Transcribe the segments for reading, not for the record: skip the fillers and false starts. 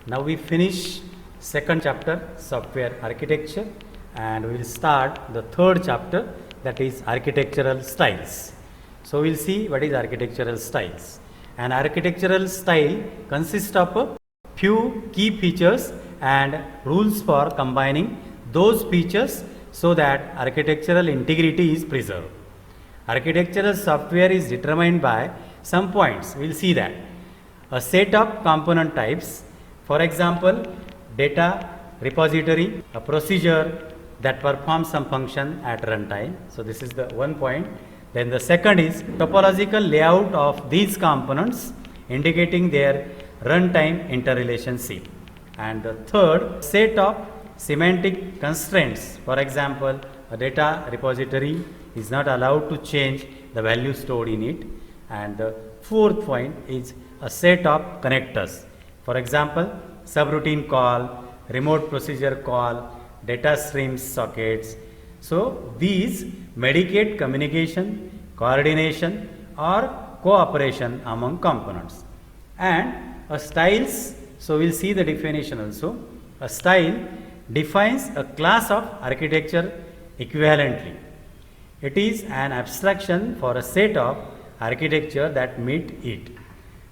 Now we finish second chapter, software architecture, and we will start the third chapter, that is architectural styles. So we will see what is architectural styles. An architectural style consists of a few key features and rules for combining those features so that architectural integrity is preserved. Architectural software is determined by some points. We will see that. A set of component types, for example, data repository, a procedure that performs some function at runtime. So this is the one point. Then the second is topological layout of these components indicating their runtime interrelationship. And the third, set of semantic constraints. For example, a data repository is not allowed to change the value stored in it. And the fourth point is a set of connectors. For example, subroutine call, remote procedure call, data streams sockets. So these medicate communication, coordination or cooperation among components. And a styles, so we'll see the definition also. A style defines a class of architecture equivalently. It is an abstraction for a set of architecture that meet it.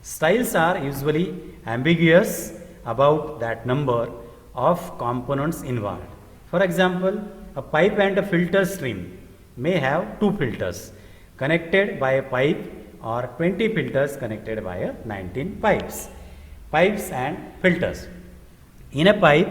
Styles are usually ambiguous about that number of components involved. For example, a pipe and a filter stream may have two filters connected by a pipe or 20 filters connected by a 19 pipes. Pipes and filters. In a pipe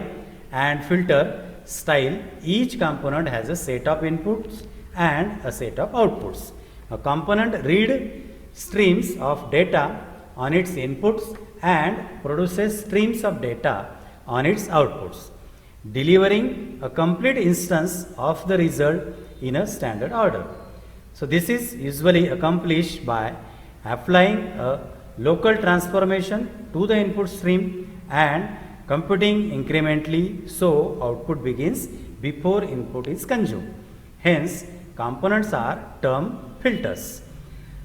and filter style, each component has a set of inputs and a set of outputs. A component reads streams of data on its inputs and produces streams of data on its outputs, delivering a complete instance of the result in a standard order. So this is usually accomplished by applying a local transformation to the input stream and computing incrementally so output begins before input is consumed. Hence, components are termed filters.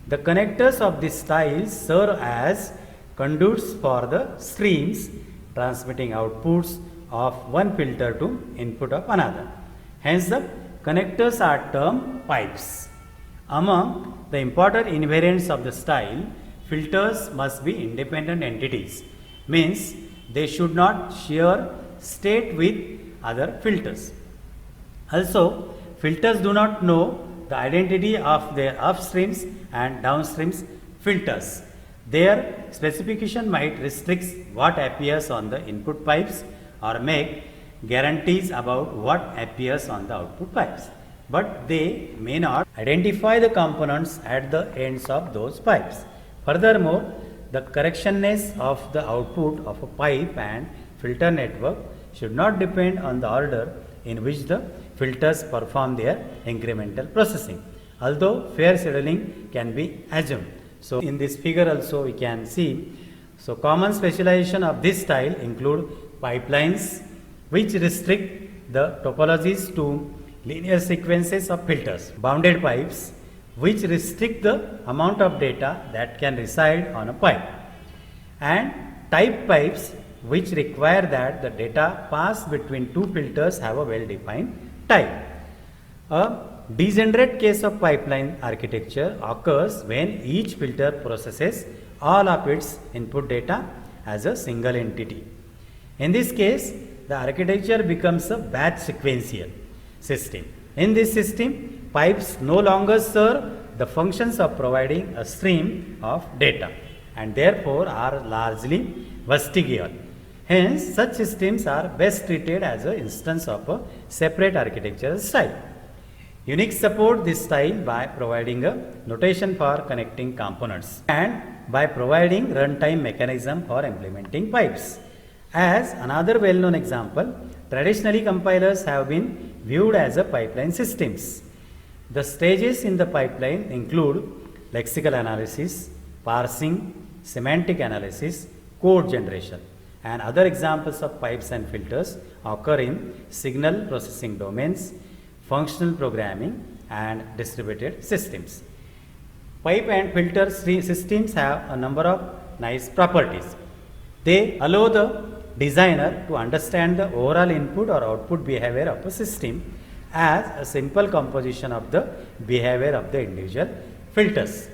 The connectors of this style serve as conduits for the streams transmitting outputs of one filter to input of another. Hence, the connectors are termed pipes. Among the important invariants of the style, filters must be independent entities, means they should not share state with other filters. Also, filters do not know the identity of their upstreams and downstreams filters. Their specification might restrict what appears on the input pipes or make guarantees about what appears on the output pipes, but they may not identify the components at the ends of those pipes. Furthermore, the correctness of the output of a pipe and filter network should not depend on the order in which the filters perform their incremental processing, although fair scheduling can be assumed. So in this figure also we can see, so common specialization of this style include pipelines which restrict the topologies to linear sequences of filters, bounded pipes which restrict the amount of data that can reside on a pipe, and type pipes which require that the data passed between two filters have a well-defined type. A degenerate case of pipeline architecture occurs when each filter processes all of its input data as a single entity. In this case, the architecture becomes a batch sequential system. In this system, pipes no longer serve the functions of providing a stream of data and therefore are largely vestigial. Hence, such systems are best treated as an instance of a separate architectural style. Unix supports this style by providing a notation for connecting components and by providing runtime mechanism for implementing pipes. As another well-known example, traditionally compilers have been viewed as a pipeline systems. The stages in the pipeline include lexical analysis, parsing, semantic analysis, code generation, and other examples of pipes and filters occur in signal processing domains, functional programming, and distributed systems. Pipe and filter systems have a number of nice properties. They allow the designer to understand the overall input or output behavior of a system as a simple composition of the behavior of the individual filters.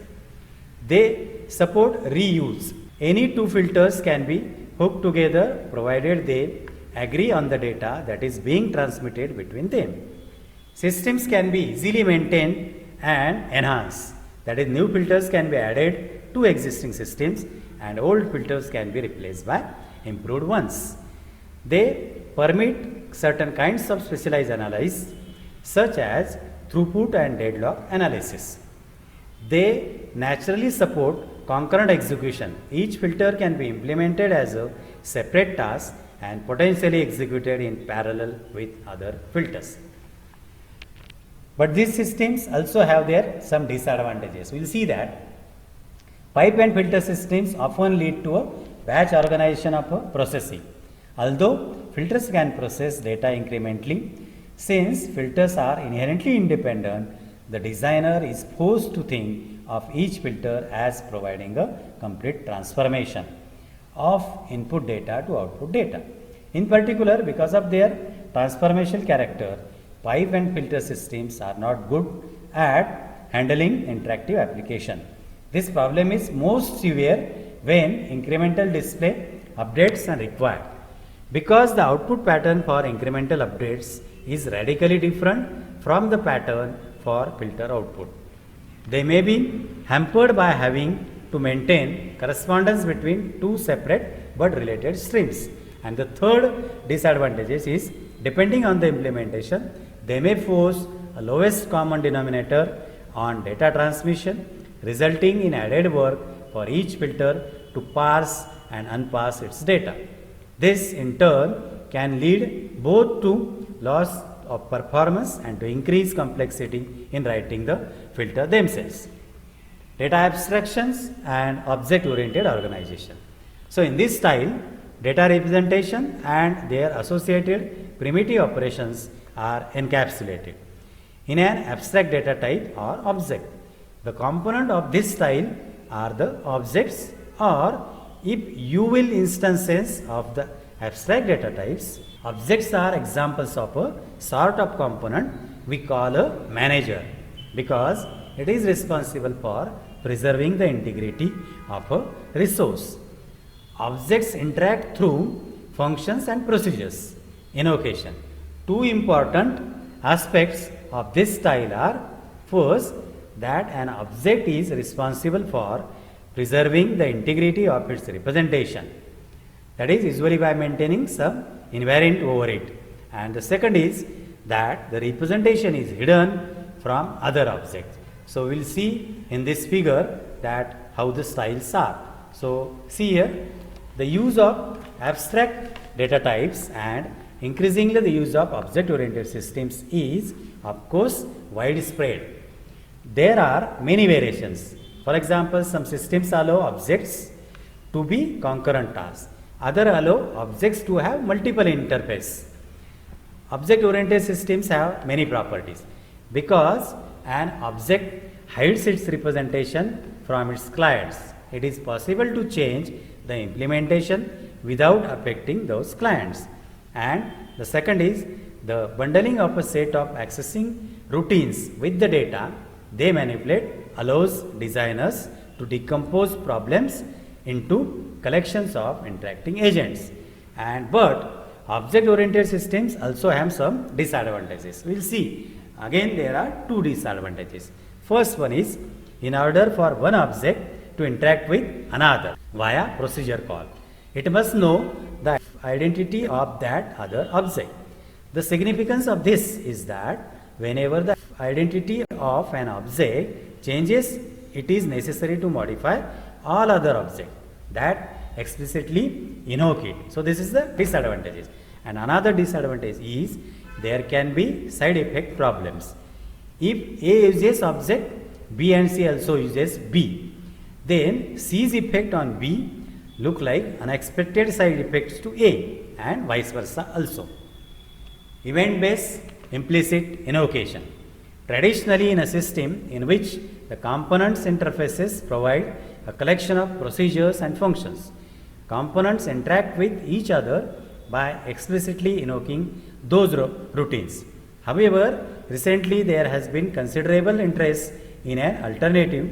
They support reuse. Any two filters can be hooked together provided they agree on the data that is being transmitted between them. Systems can be easily maintained and enhanced. That is, new filters can be added to existing systems and old filters can be replaced by improved ones. They permit certain kinds of specialized analysis such as throughput and deadlock analysis. They naturally support concurrent execution. Each filter can be implemented as a separate task and potentially executed in parallel with other filters. But these systems also have their some disadvantages. We will see that pipe and filter systems often lead to a batch organization of a processing. Although filters can process data incrementally, since filters are inherently independent, the designer is forced to think of each filter as providing a complete transformation of input data to output data. In particular, because of their transformational character, pipe and filter systems are not good at handling interactive application. This problem is most severe when incremental display updates are required, because the output pattern for incremental updates is radically different from the pattern for filter output. They may be hampered by having to maintain correspondence between two separate but related streams. And the third disadvantage is, depending on the implementation, they may force a lowest common denominator on data transmission, resulting in added work for each filter to parse and unparse its data. This in turn can lead both to loss of performance and to increase complexity in writing the filter themselves. Data abstractions and object-oriented organization. So in this style, data representation and their associated primitive operations are encapsulated in an abstract data type or object. The component of this style are the objects, or if you will, instances of the abstract data types. Objects are examples of a sort of component we call a manager, because it is responsible for preserving the integrity of a resource. Objects interact through functions and procedures. Invocation. Two important aspects of this style are, first, that an object is responsible for preserving the integrity of its representation. That is usually by maintaining some invariant over it. And the second is that the representation is hidden from other objects. So we will see in this figure that how the styles are. So see here, the use of abstract data types and increasingly the use of object-oriented systems is, of course, widespread. There are many variations. For example, some systems allow objects to be concurrent tasks. Other allow objects to have multiple interfaces. Object-oriented systems have many properties, because an object hides its representation from its clients. It is possible to change the implementation without affecting those clients. And the second is the bundling of a set of accessing routines with the data they manipulate allows designers to decompose problems into collections of interacting agents. But object-oriented systems also have some disadvantages. We will see. Again, there are two disadvantages. First one is, in order for one object to interact with another via procedure call, it must know the identity of that other object. The significance of this is that whenever the identity of an object changes, it is necessary to modify all other objects that explicitly invoke it. So this is the disadvantages. And another disadvantage is there can be side effect problems. If A uses object, B and C also uses B, then C's effect on B look like unexpected side effects to A, and vice versa also. Event-based implicit invocation. Traditionally, in a system in which the components interfaces provide a collection of procedures and functions, Components interact with each other by explicitly invoking those routines. However, recently there has been considerable interest in an alternative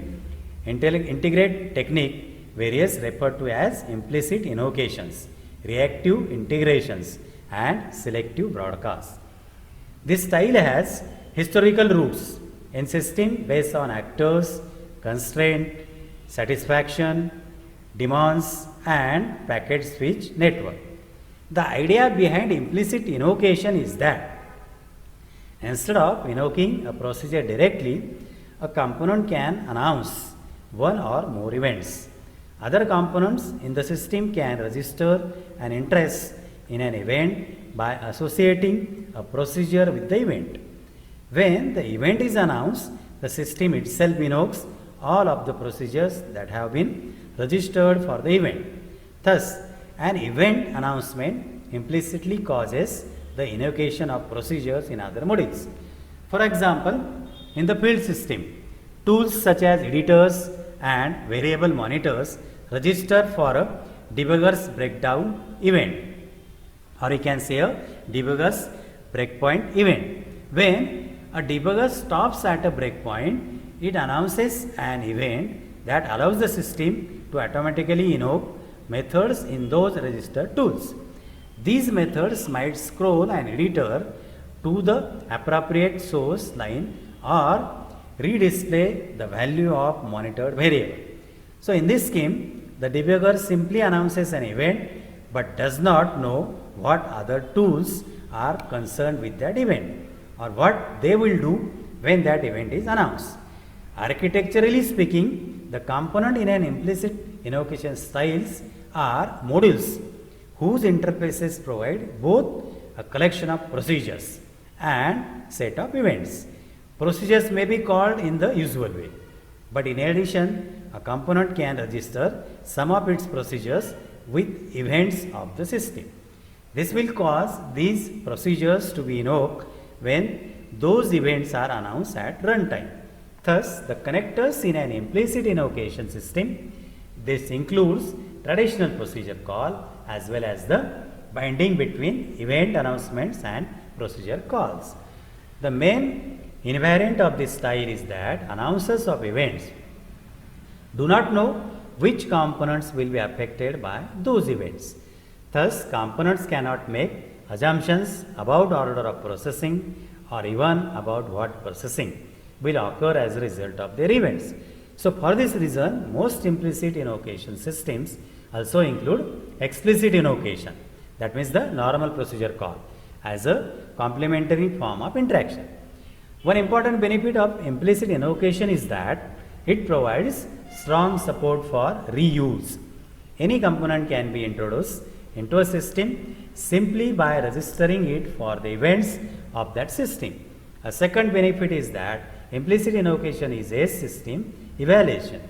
integrate technique, various referred to as implicit invocations, reactive integrations, and selective broadcasts. This style has historical roots in system based on actors, constraint, satisfaction, demands, and packet switch network. The idea behind implicit invocation is that instead of invoking a procedure directly, a component can announce one or more events. Other components in the system can register an interest in an event by associating a procedure with the event. When the event is announced, the system itself invokes all of the procedures that have been registered for the event. Thus, an event announcement implicitly causes the invocation of procedures in other modules. For example, in the field system, tools such as editors and variable monitors register for a debugger's breakdown event, or you can say a debugger's breakpoint event. When a debugger stops at a breakpoint, it announces an event that allows the system to automatically invoke methods in those registered tools. These methods might scroll an editor to the appropriate source line or redisplay the value of monitored variable. So in this scheme, the debugger simply announces an event but does not know what other tools are concerned with that event or what they will do when that event is announced. Architecturally speaking, the component in an implicit invocation styles are modules whose interfaces provide both a collection of procedures and set of events. Procedures may be called in the usual way, but in addition, a component can register some of its procedures with events of the system. This will cause these procedures to be invoked when those events are announced at runtime. Thus, the connectors in an implicit invocation system, this includes traditional procedure call as well as the binding between event announcements and procedure calls. The main invariant of this style is that announcers of events do not know which components will be affected by those events. Thus, components cannot make assumptions about order of processing or even about what processing will occur as a result of their events. So, for this reason, most implicit invocation systems also include explicit invocation, that means the normal procedure call, as a complementary form of interaction. One important benefit of implicit invocation is that it provides strong support for reuse. Any component can be introduced into a system simply by registering it for the events of that system. A second benefit is that implicit invocation is a system evaluation.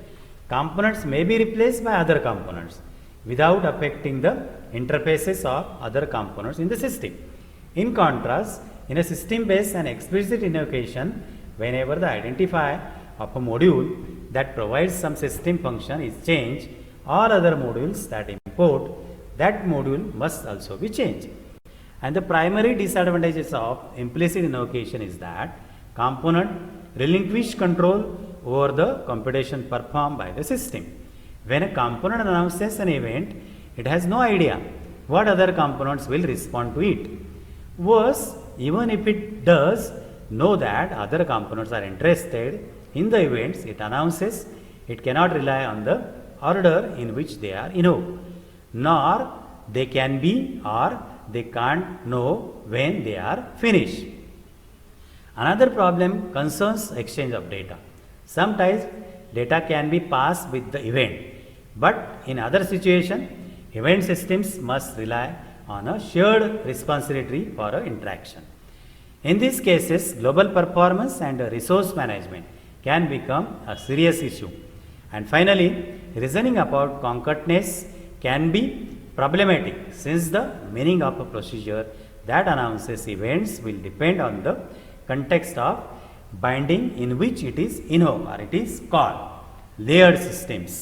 Components may be replaced by other components without affecting the interfaces of other components in the system. In contrast, in a system based and explicit invocation, whenever the identifier of a module that provides some system function is changed, all other modules that import that module must also be changed. And the primary disadvantages of implicit invocation is that component relinquish control over the computation performed by the system. When a component announces an event, it has no idea what other components will respond to it. Worse, even if it does know that other components are interested in the events it announces, it cannot rely on the order in which they are invoked, nor they can be or they can't know when they are finished. Another problem concerns exchange of data. Sometimes data can be passed with the event, but in other situations, event systems must rely on a shared responsibility for interaction. In these cases, global performance and resource management can become a serious issue. And finally, reasoning about concatenates can be problematic since the meaning of a procedure that announces events will depend on the context of binding in which it is invoked or it is called. Layered systems.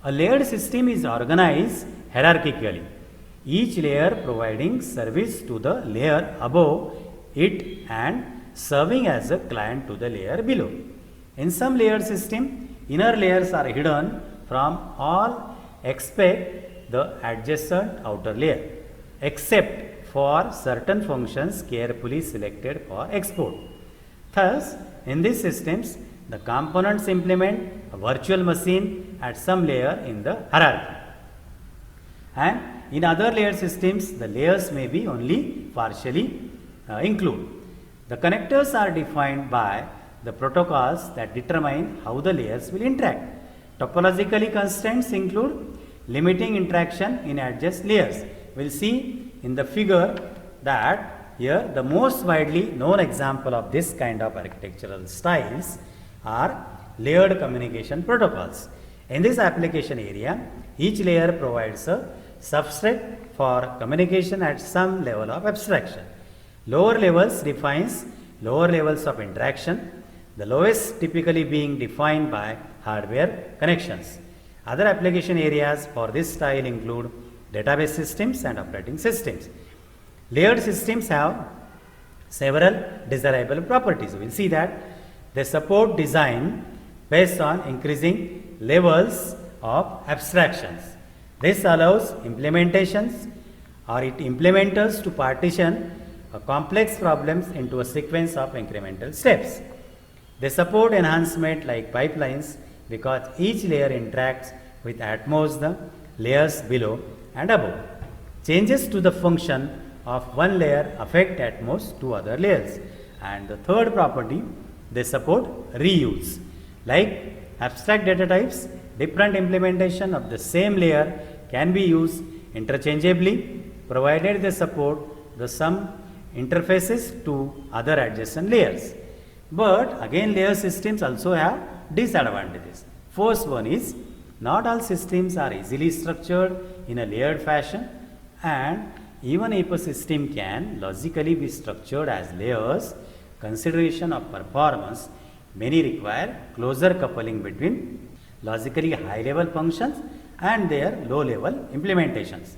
A layered system is organized hierarchically, each layer providing service to the layer above it and serving as a client to the layer below. In some layer system, inner layers are hidden from all except the adjacent outer layer, except for certain functions carefully selected for export. Thus, in these systems, the components implement a virtual machine at some layer in the hierarchy. And in other layer systems, the layers may be only partially included. The connectors are defined by the protocols that determine how the layers will interact. Topologically constraints include limiting interaction in adjacent layers. We will see in the figure that here the most widely known example of this kind of architectural styles are layered communication protocols. In this application area, each layer provides a substrate for communication at some level of abstraction. Lower levels defines lower levels of interaction, the lowest typically being defined by hardware connections. Other application areas for this style include database systems and operating systems. Layered systems have several desirable properties. We will see that they support design based on increasing levels of abstractions. This allows implementations or implementers to partition complex problems into a sequence of incremental steps. They support enhancement like pipelines because each layer interacts with at most the layers below and above. Changes to the function of one layer affect at most two other layers. And the third property, they support reuse. Like abstract data types, different implementation of the same layer can be used interchangeably provided they support the some interfaces to other adjacent layers. But again, layer systems also have disadvantages. First one is not all systems are easily structured in a layered fashion, and even if a system can logically be structured as layers, consideration of performance, many require closer coupling between logically high level functions and their low level implementations.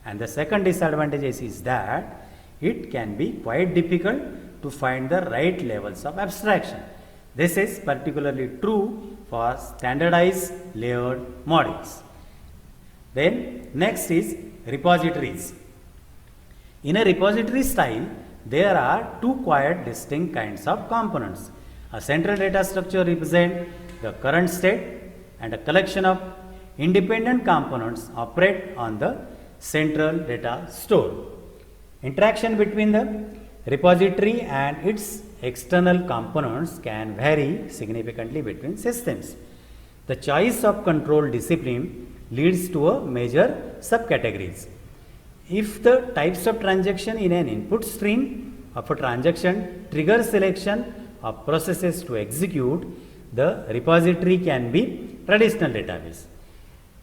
And the second disadvantage is that it can be quite difficult to find the right levels of abstraction. This is particularly true for standardized layered models. Then next is repositories. In a repository style, there are two quite distinct kinds of components. A central data structure represents the current state, and a collection of independent components operate on the central data store. Interaction between the repository and its external components can vary significantly between systems. The choice of control discipline leads to a major subcategories. If the types of transaction in an input stream of a transaction trigger selection of processes to execute, the repository can be traditional database.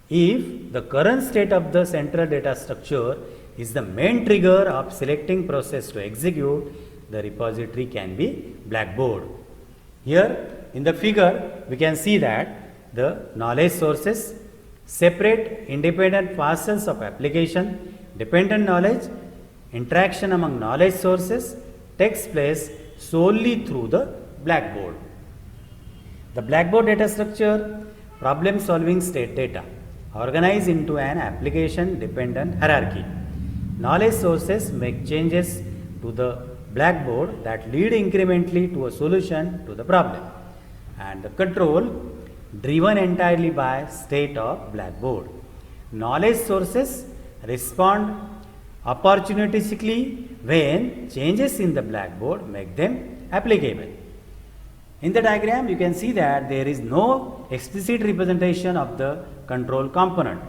If the current state of the central data structure is the main trigger of selecting process to execute, the repository can be Blackboard. Here in the figure, we can see that the knowledge sources separate independent parcels of application, dependent knowledge, interaction among knowledge sources takes place solely through the Blackboard. The Blackboard data structure, problem solving state data, organized into an application dependent hierarchy. Knowledge sources make changes to the Blackboard that lead incrementally to a solution to the problem, and the control driven entirely by state of Blackboard. Knowledge sources respond opportunistically when changes in the Blackboard make them applicable. In the diagram, you can see that there is no explicit representation of the control component.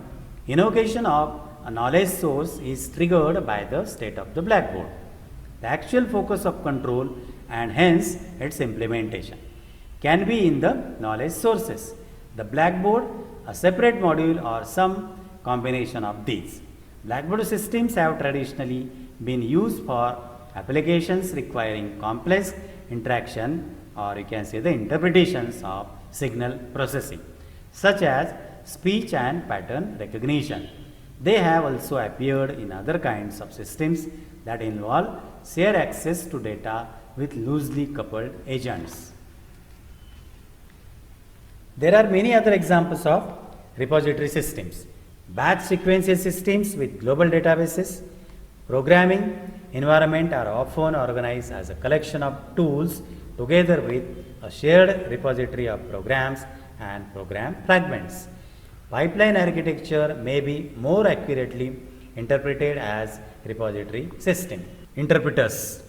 Invocation of a knowledge source is triggered by the state of the Blackboard. The actual focus of control and hence its implementation can be in the knowledge sources, the Blackboard, a separate module, or some combination of these. Blackboard systems have traditionally been used for applications requiring complex interaction, or you can say the interpretations of signal processing, such as speech and pattern recognition. They have also appeared in other kinds of systems that involve shared access to data with loosely coupled agents. There are many other examples of repository systems. Batch sequential systems with global databases, programming environment are often organized as a collection of tools together with a shared repository of programs and program fragments. Pipeline architecture may be more accurately interpreted as repository system. Interpreters.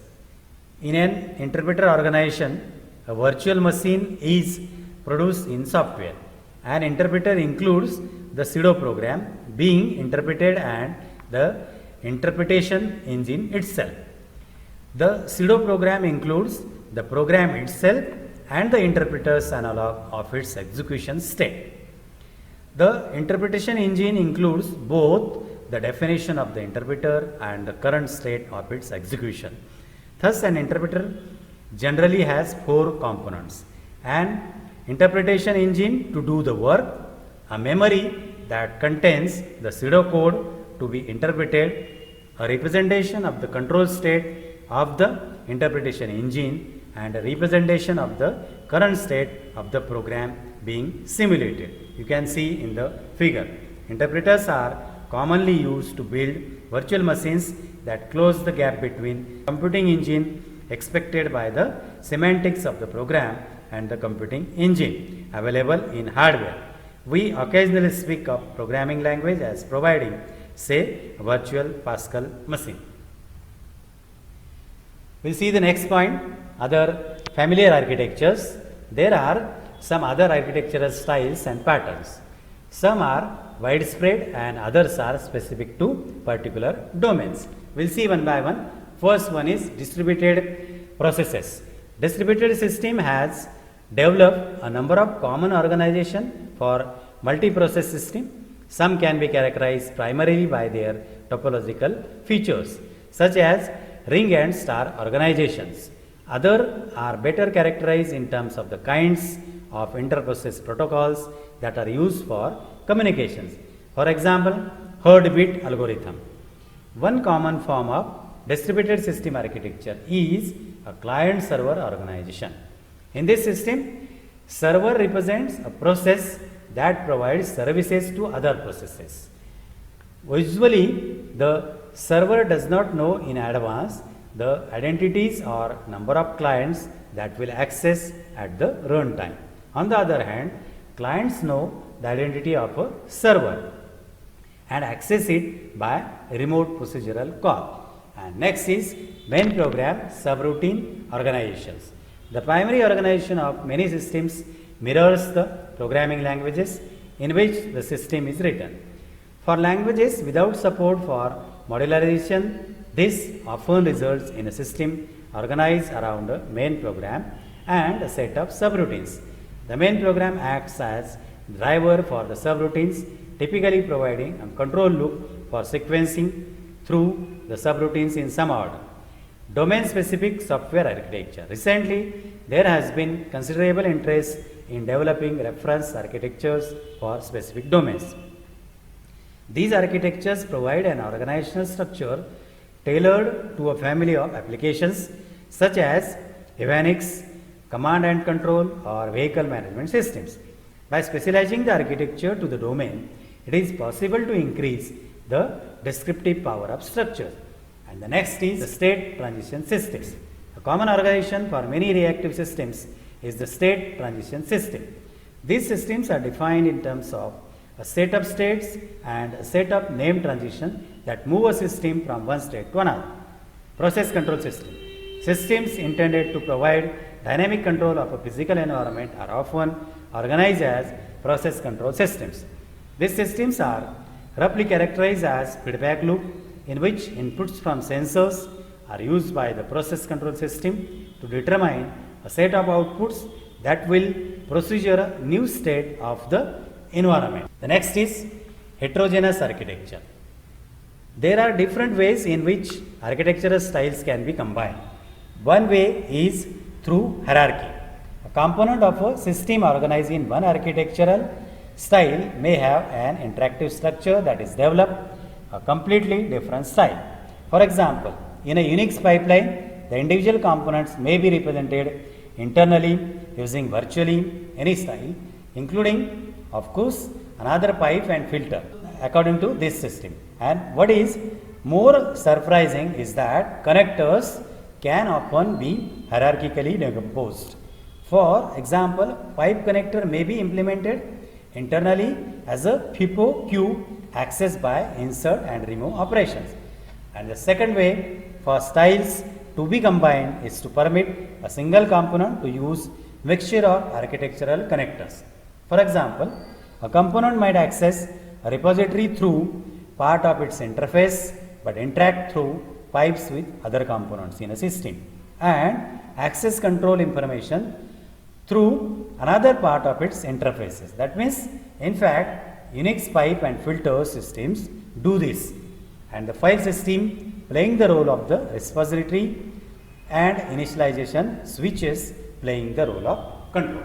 In an interpreter organization, a virtual machine is produced in software. An interpreter includes the pseudo program being interpreted and the interpretation engine itself. The pseudo program includes the program itself and the interpreter's analog of its execution state. The interpretation engine includes both the definition of the interpreter and the current state of its execution. Thus, an interpreter generally has four components: an interpretation engine to do the work, a memory that contains the pseudocode to be interpreted, a representation of the control state of the interpretation engine, and a representation of the current state of the program being simulated. You can see in the figure. Interpreters are commonly used to build virtual machines that close the gap between computing engine expected by the semantics of the program and the computing engine available in hardware. We occasionally speak of programming language as providing, say, a virtual Pascal machine. We'll see the next point, other familiar architectures. There are some other architectural styles and patterns. Some are widespread and others are specific to particular domains. We'll see one by one. First one is distributed processes. Distributed system has developed a number of common organization for multi-process system. Some can be characterized primarily by their topological features, such as ring and star organizations. Others are better characterized in terms of the kinds of interprocess protocols that are used for communications. For example, herd bit algorithm. One common form of distributed system architecture is a client-server organization. In this system, server represents a process that provides services to other processes. Usually, the server does not know in advance the identities or number of clients that will access at the runtime. On the other hand, clients know the identity of a server and access it by remote procedural call. And next is main program subroutine organizations. The primary organization of many systems mirrors the programming languages in which the system is written. For languages without support for modularization, this often results in a system organized around a main program and a set of subroutines. The main program acts as driver for the subroutines, typically providing a control loop for sequencing through the subroutines in some order. Domain-specific software architecture. Recently, there has been considerable interest in developing reference architectures for specific domains. These architectures provide an organizational structure tailored to a family of applications such as avionics, command and control, or vehicle management systems. By specializing the architecture to the domain, it is possible to increase the descriptive power of structures. And the next is the state transition systems. A common organization for many reactive systems is the state transition system. These systems are defined in terms of a set of states and a set of name transition that move a system from one state to another. Process control system. Systems intended to provide dynamic control of a physical environment are often organized as process control systems. These systems are roughly characterized as feedback loop in which inputs from sensors are used by the process control system to determine a set of outputs that will procedure a new state of the environment. The next is heterogeneous architecture. There are different ways in which architectural styles can be combined. One way is through hierarchy. A component of a system organized in one architectural style may have an interactive structure that is developed a completely different style. For example, in a Unix pipeline, the individual components may be represented internally using virtually any style, including, of course, another pipe and filter according to this system. And what is more surprising is that connectors can often be hierarchically decomposed. For example, pipe connector may be implemented internally as a FIFO queue accessed by insert and remove operations. And the second way for styles to be combined is to permit a single component to use mixture of architectural connectors. For example, a component might access a repository through part of its interface but interact through pipes with other components in a system and access control information through another part of its interfaces. That means, in fact, Unix pipe and filter systems do this, and the file system playing the role of the repository and initialization switches playing the role of control.